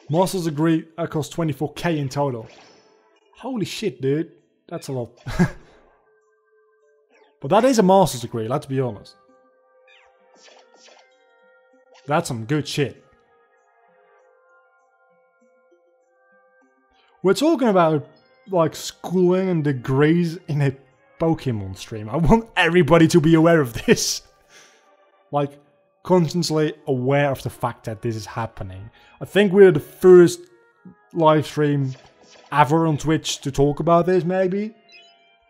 Master's degree costs 24k in total. Holy shit, dude. That's a lot. But that is a master's degree, let's be honest. That's some good shit. We're talking about like schooling and degrees in a Pokemon stream. I want everybody to be aware of this. Like, consciously aware of the fact that this is happening. I think we're the first live stream ever on Twitch to talk about this, maybe.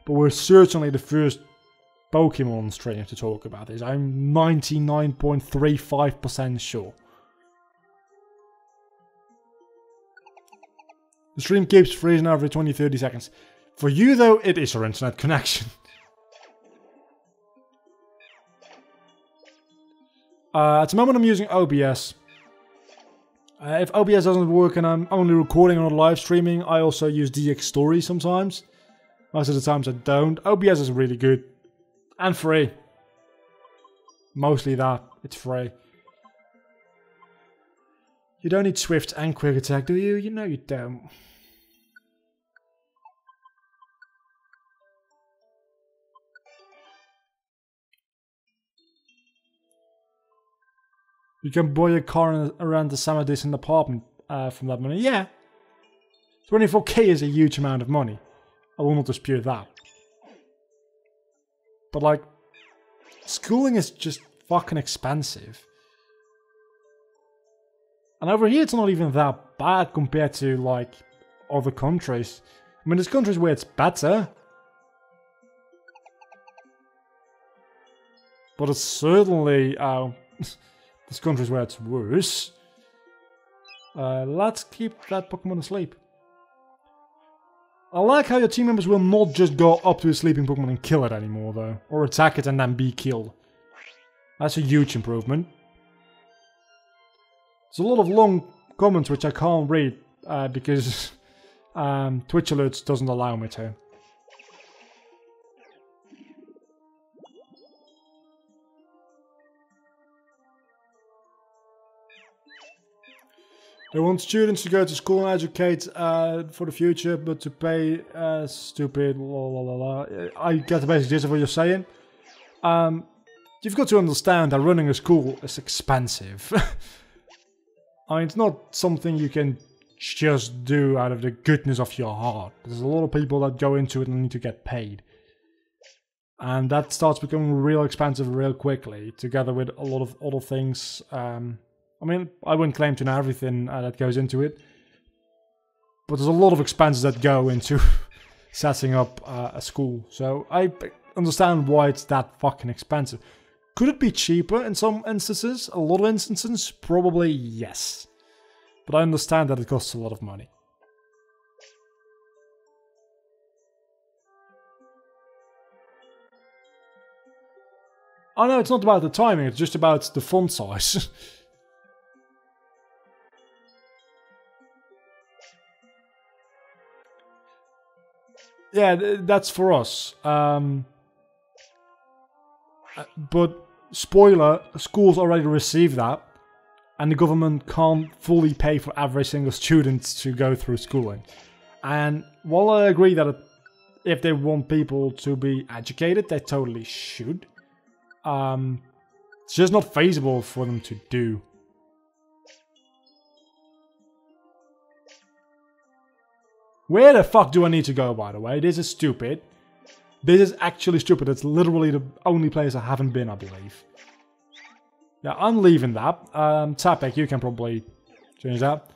But we're certainly the first Pokemon stream to talk about this. I'm 99.35% sure. The stream keeps freezing every 20-30 seconds. For you though, it is your internet connection. At the moment I'm using OBS. If OBS doesn't work and I'm only recording or live streaming, I also use DX Story sometimes. Most of the times I don't. OBS is really good. And free. Mostly that. It's free. You don't need Swift and Quick Attack, do you? You know you don't. You can buy a car around the summer distant apartment from that money. Yeah. 24k is a huge amount of money. I will not dispute that. But like, schooling is just fucking expensive. And over here it's not even that bad compared to like other countries. I mean, there's countries where it's better. But it's certainly, there's countries where it's worse. Let's keep that Pokemon asleep. I like how your team members will not just go up to a sleeping Pokemon and kill it anymore though. Or attack it and then be killed. That's a huge improvement. There's a lot of long comments which I can't read because Twitch Alerts doesn't allow me to. They want students to go to school and educate for the future, but to pay stupid la la la la. I get the basic gist of what you're saying. You've got to understand that running a school is expensive. I mean, it's not something you can just do out of the goodness of your heart. There's a lot of people that go into it and need to get paid. And that starts becoming real expensive real quickly, together with a lot of other things. I mean, I wouldn't claim to know everything that goes into it. But there's a lot of expenses that go into setting up a school. So I understand why it's that fucking expensive. Could it be cheaper in some instances? A lot of instances? Probably yes. But I understand that it costs a lot of money. Oh no, it's not about the timing, it's just about the font size. Yeah, that's for us. But, spoiler, schools already receive that. And the government can't fully pay for every single student to go through schooling. And while I agree that if they want people to be educated, they totally should. It's just not feasible for them to do. Where the fuck do I need to go, by the way? This is stupid. This is actually stupid. It's literally the only place I haven't been, I believe. Yeah, I'm leaving that. Tapek, you can probably change that.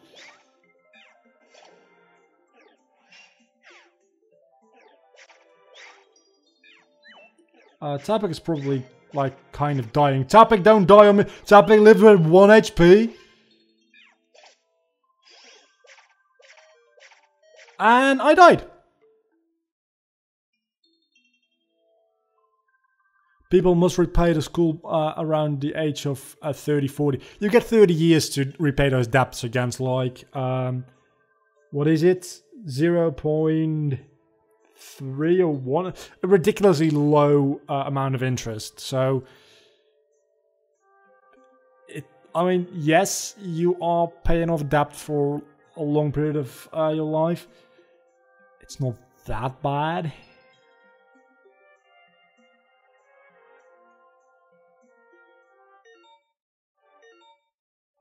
Tapek is probably, like, kind of dying. Tapek, don't die on me! Tapek lives with 1 HP! And I died! People must repay the school around the age of 30, 40. You get 30 years to repay those debts against, like, what is it? 0.3 or 1? A ridiculously low amount of interest. So, I mean, yes, you are paying off debt for a long period of your life. It's not that bad.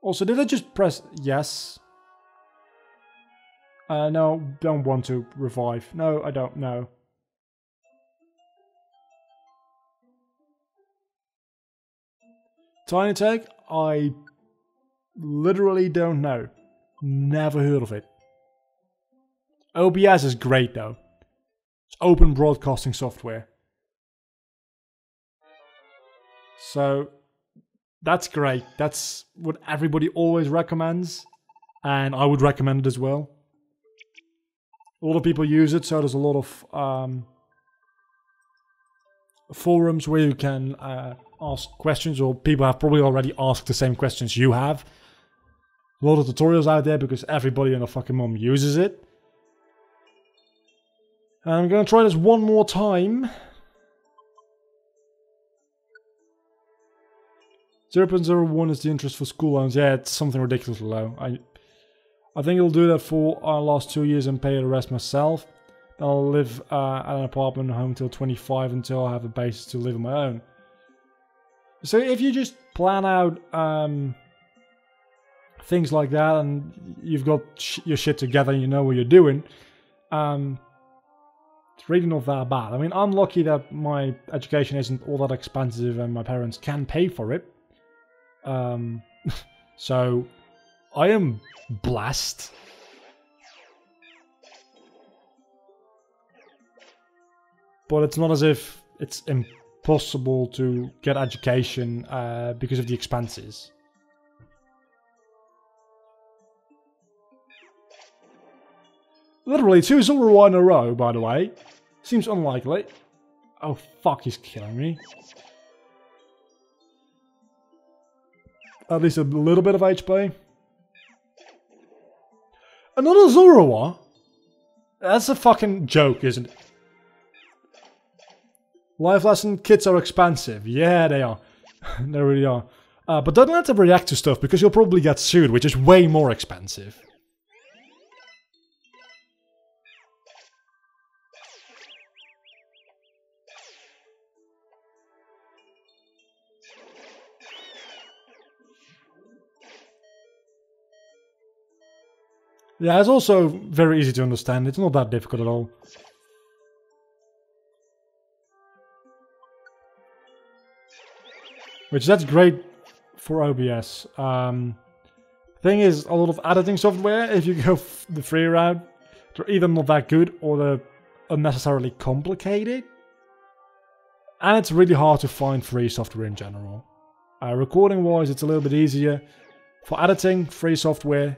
Also, did I just press yes? No, don't want to revive. No, I don't know. Tiny Tech? I literally don't know. Never heard of it. OBS is great though. It's open broadcasting software. So that's great. That's what everybody always recommends. And I would recommend it as well. A lot of people use it, so there's a lot of forums where you can ask questions, or people have probably already asked the same questions you have. A lot of tutorials out there because everybody and their fucking mom uses it. And I'm gonna try this one more time. 0.01 is the interest for school loans. Yeah, it's something ridiculously low. I think I'll do that for our last 2 years and pay the rest myself. Then I'll live at an apartment home till 25 until I have a basis to live on my own. So if you just plan out things like that and you've got your shit together and you know what you're doing, it's really not that bad. I mean, I'm lucky that my education isn't all that expensive and my parents can pay for it. So I am blessed. But it's not as if it's impossible to get education because of the expenses. Literally 2 Zoro in a row, by the way. Seems unlikely. Oh fuck, he's killing me. At least a little bit of HP. Another Zoroa? That's a fucking joke, isn't it? Life lesson, kids are expensive. Yeah, they are. They really are. But don't let them react to stuff because you'll probably get sued, which is way more expensive. Yeah, it's also very easy to understand. It's not that difficult at all. Which that's great for OBS. Thing is, a lot of editing software, if you go the free route, they're either not that good or they're unnecessarily complicated. And it's really hard to find free software in general. Recording wise, it's a little bit easier. For editing, free software,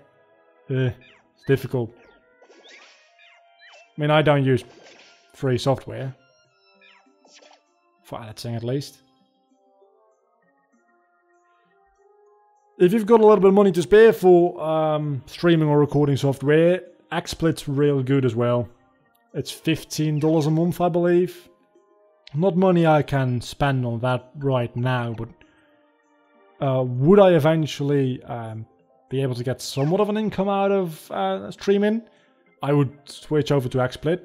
it's difficult. I mean, I don't use free software. For editing, at least. If you've got a little bit of money to spare for streaming or recording software, XSplit's real good as well. It's $15 a month, I believe. Not money I can spend on that right now, but would I eventually be able to get somewhat of an income out of streaming? I would switch over to XSplit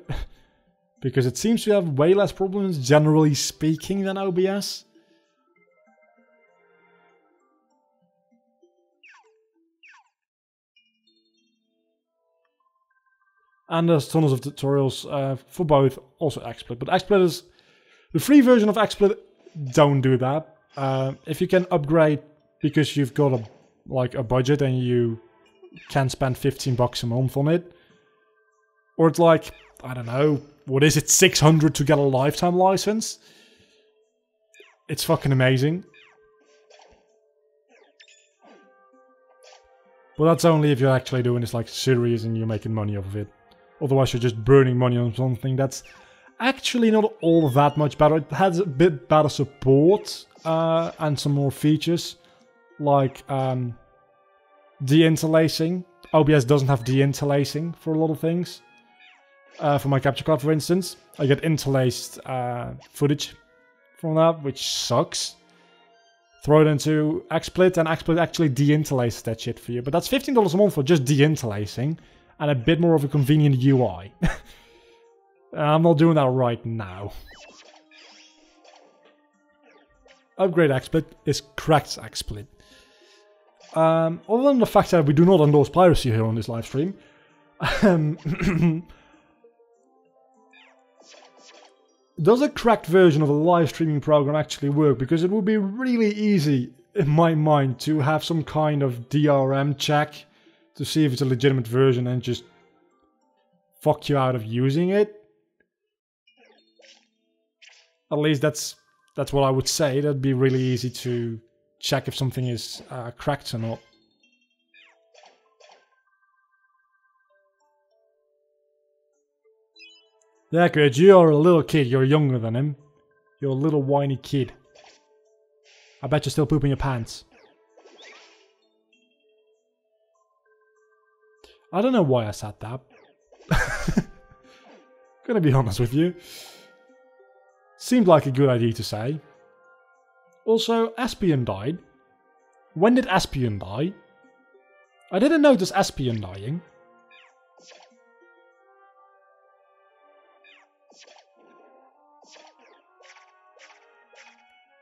because it seems to have way less problems, generally speaking, than OBS. And there's tons of tutorials for both, also XSplit. But XSplit is the free version of XSplit. Don't do that. If you can upgrade because you've got a budget and you can spend $15 a month on it, or it's like, I don't know, what is it, 600 to get a lifetime license? It's fucking amazing. But that's only if you're actually doing this like serious and you're making money off of it. Otherwise you're just burning money on something that's actually not all that much better. It has a bit better support and some more features like deinterlacing. OBS doesn't have deinterlacing for a lot of things. For my capture card, for instance, I get interlaced footage from that, which sucks. throw it into XSplit, and XSplit actually deinterlaces that shit for you. But that's $15 a month for just deinterlacing, and a bit more of a convenient UI. I'm not doing that right now. Upgrade XSplit is correct XSplit. Other than the fact that we do not endorse piracy here on this live stream, does a cracked version of a live streaming program actually work? Because it would be really easy, in my mind, to have some kind of DRM check to see if it's a legitimate version and just fuck you out of using it. At least that's what I would say. That'd be really easy to check if something is cracked or not. Yeah, good. You're a little kid. You're younger than him. You're a little whiny kid. I bet you're still pooping your pants. I don't know why I said that. Gonna be honest with you. Seemed like a good idea to say. Also, Aspion died. When did Aspion die? I didn't notice Aspion dying.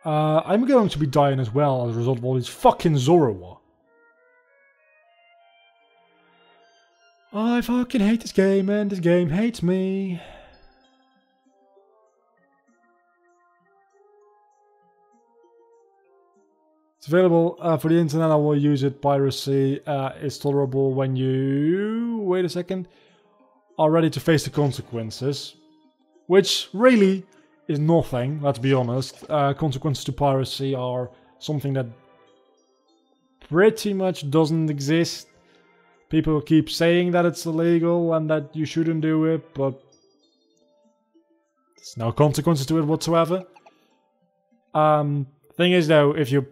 I'm going to be dying as well as a result of all these fucking Zoroark. I fucking hate this game and this game hates me. It's available for the internet. I will use it. Piracy is tolerable when you... Wait a second. Are ready to face the consequences. Which really is nothing, let's be honest. Consequences to piracy are something that pretty much doesn't exist. People keep saying that it's illegal and that you shouldn't do it, but there's no consequences to it whatsoever. Thing is though, if you're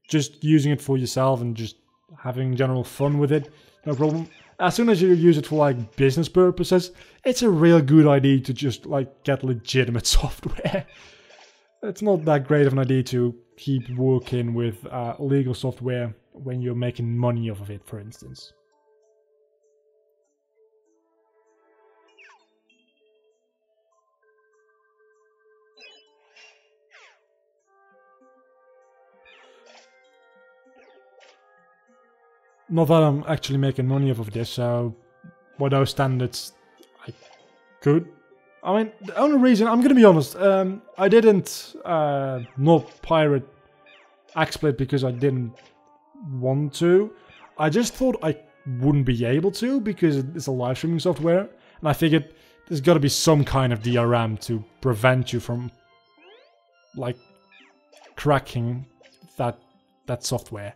just using it for yourself and just having general fun with it, no problem. As soon as you use it for like business purposes, it's a real good idea to just like get legitimate software. It's not that great of an idea to keep working with legal software when you're making money off of it, for instance. Not that I'm actually making money off of this, so by those standards, I could. I mean, the only reason, I'm gonna be honest, I didn't not pirate XSplit because I didn't want to. I just thought I wouldn't be able to because it's a live streaming software, and I figured there's gotta be some kind of DRM to prevent you from, like, cracking that software.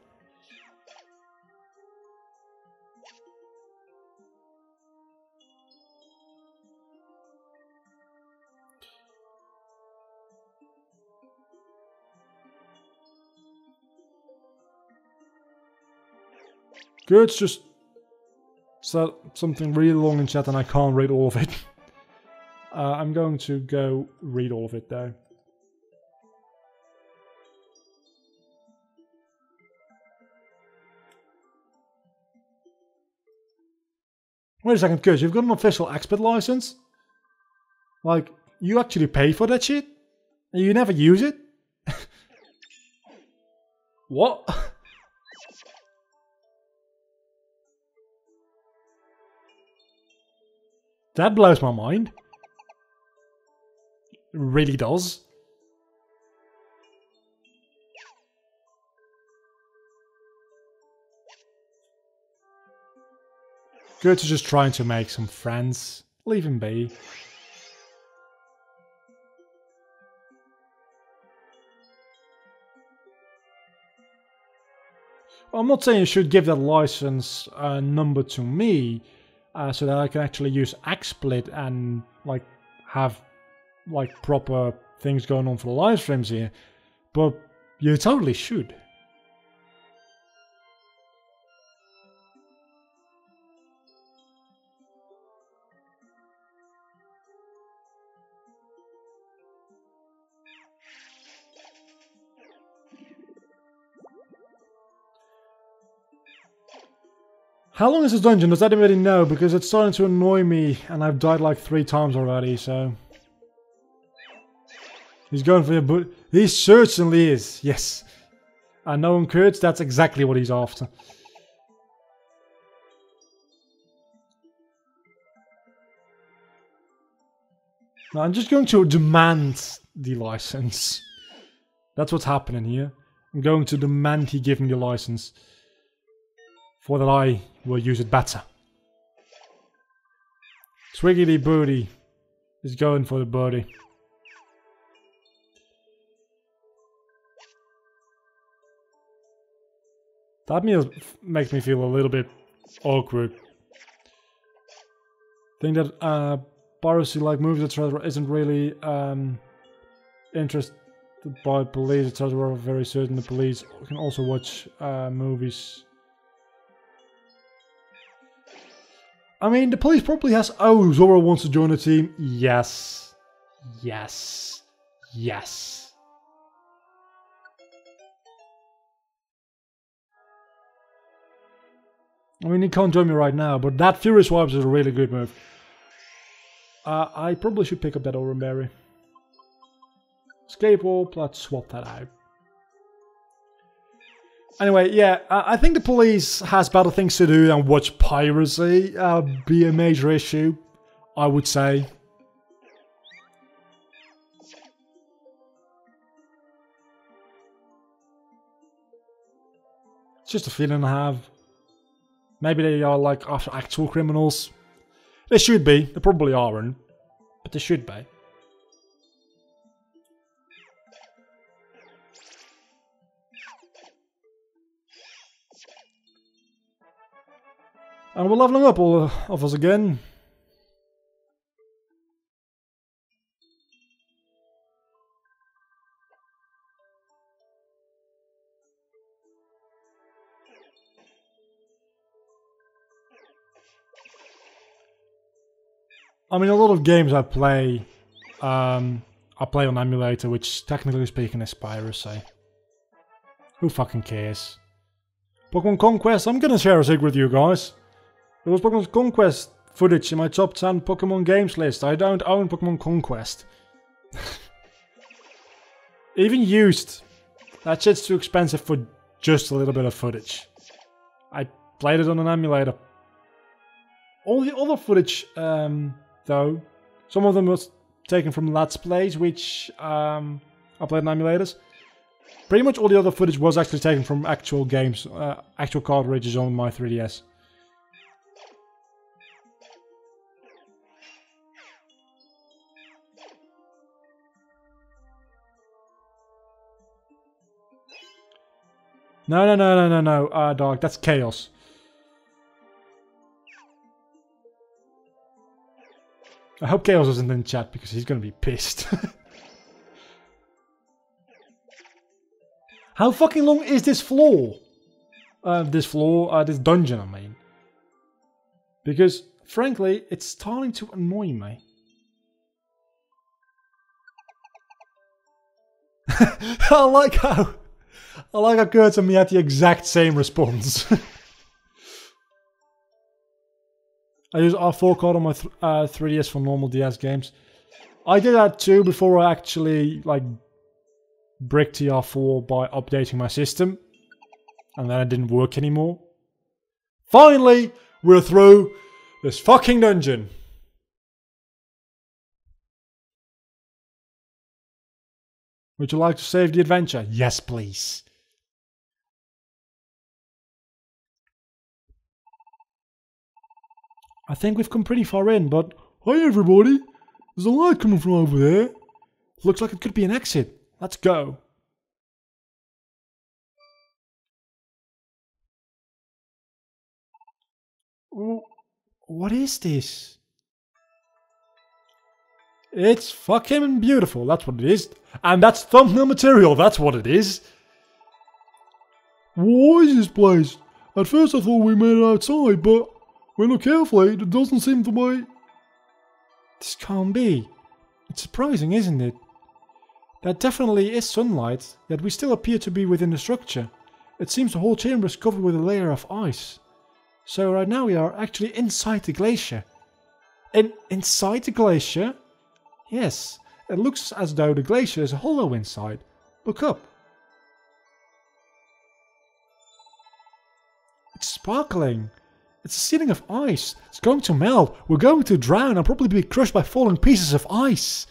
Good, it's just something really long in chat and I can't read all of it. I'm going to go read all of it though. Wait a second, Kurt, you've got an official XSplit license? Like, you actually pay for that shit? And you never use it? What? That blows my mind. It really does. Kurt's just trying to make some friends. Leave him be. Well, I'm not saying you should give that license number to me. So that I can actually use XSplit and like have like proper things going on for the live streams here, but you totally should. How long is this dungeon? Does anybody know? Because it's starting to annoy me and I've died like 3 times already, so... He's going for your boot. He certainly is, yes. I know him, Kurt, that's exactly what he's after. Now I'm just going to demand the license. That's what's happening here. I'm going to demand he give me the license. For that I will use it better. Swiggity Booty is going for the birdie. That makes me feel a little bit awkward. I think that piracy-like movies, etc., isn't really interested by police, etc. We're very certain the police can also watch movies. I mean, the police probably has... Oh, Zora wants to join the team. Yes. Yes. Yes. I mean, he can't join me right now, but that Furious Wipes is a really good move. I probably should pick up that Orenberry. Escape warp, let's swap that out. Anyway, yeah, I think the police has better things to do than watch piracy be a major issue, I would say. It's just a feeling I have. Maybe they are like after actual criminals. They should be, they probably aren't, but they should be. And we're leveling up all of us again. I mean, a lot of games I play on emulator, which technically speaking is piracy. Who fucking cares? Pokemon Conquest, I'm gonna share a secret with you guys. There was Pokemon Conquest footage in my top 10 Pokemon games list. I don't own Pokemon Conquest. Even used. That shit's too expensive for just a little bit of footage. I played it on an emulator. All the other footage, though, some of them was taken from Let's Plays, which I played on emulators. Pretty much all the other footage was actually taken from actual games, actual cartridges on my 3DS. No, dog, that's chaos. I hope Chaos isn't in chat because he's gonna be pissed. How fucking long is this floor? This dungeon, I mean. Because, frankly, it's starting to annoy me. I like how Kurt and me had the exact same response. I use R4 card on my 3DS for normal DS games. I did that too before I actually like bricked the R4 by updating my system. And then it didn't work anymore. Finally, we're through this fucking dungeon. Would you like to save the adventure? Yes, please. I think we've come pretty far in, but... Hi everybody! There's a light coming from over there. Looks like it could be an exit. Let's go. What is this? It's fucking beautiful, that's what it is. And that's thumbnail material, that's what it is. What is this place? At first I thought we made it outside, but when I look carefully, it doesn't seem to be. This can't be. It's surprising, isn't it? There definitely is sunlight, yet we still appear to be within the structure. It seems the whole chamber is covered with a layer of ice. So right now we are actually inside the glacier. Inside the glacier? Yes, it looks as though the glacier is hollow inside. Look up. It's sparkling. It's a ceiling of ice. It's going to melt. We're going to drown and probably be crushed by falling pieces of ice.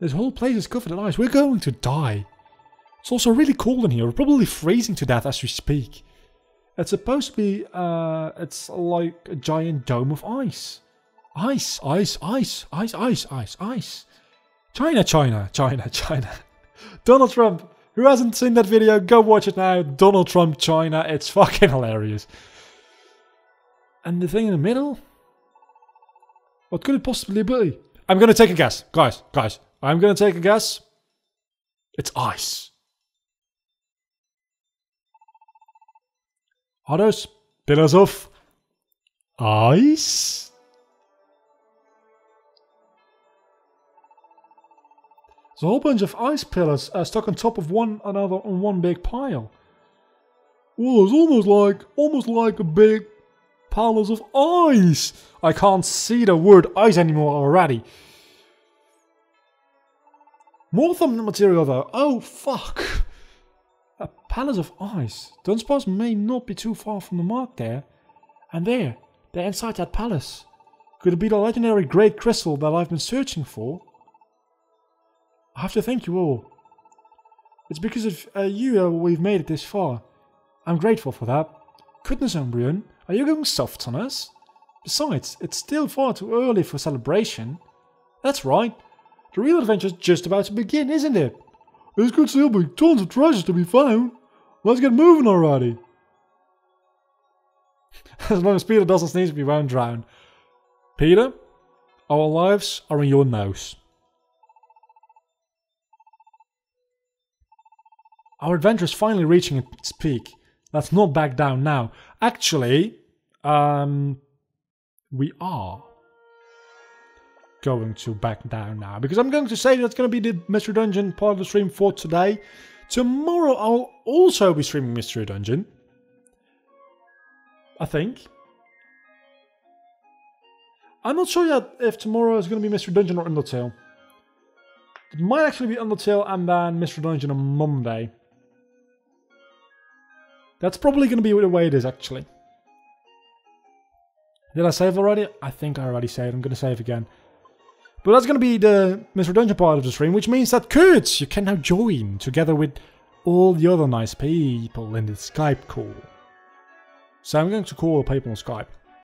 This whole place is covered in ice. We're going to die. It's also really cold in here. We're probably freezing to death as we speak. It's supposed to be, it's like a giant dome of ice. Ice, ice, ice, ice, ice, ice, ice. China, China, China, China. Donald Trump. Who hasn't seen that video, go watch it now. Donald Trump, China. It's fucking hilarious. And the thing in the middle? What could it possibly be? I'm gonna take a guess. Guys. I'm gonna take a guess. It's ice. Are those pillars of ice? There's a whole bunch of ice pillars stuck on top of one another on one big pile. Oh, it's almost like a big piles of ice. I can't see the word ice anymore already. More thumbnail material though. Oh fuck. A palace of ice. Don't suppose may not be too far from the mark there. And there, they're inside that palace. Could it be the legendary great crystal that I've been searching for? I have to thank you all. It's because of you we've made it this far. I'm grateful for that. Goodness, Umbreon, are you going soft on us? Besides, it's still far too early for celebration. That's right. The real adventure's just about to begin, isn't it? There's could still be tons of treasures to be found. Let's get moving already. As long as Peter doesn't sneeze, we won't drown. Peter, our lives are in your nose. Our adventure is finally reaching its peak. Let's not back down now. Actually, we are going to back down now. Because I'm going to say that's going to be the Mystery Dungeon part of the stream for today. Tomorrow I'll also be streaming Mystery Dungeon. I think. I'm not sure yet if tomorrow is going to be Mystery Dungeon or Undertale. It might actually be Undertale and then Mystery Dungeon on Monday. That's probably going to be the way it is, actually. Did I save already? I think I already saved. I'm going to save again. But that's going to be the Mystery Dungeon part of the stream, which means that Kurt, you can now join together with all the other nice people in the Skype call. So I'm going to call people on Skype.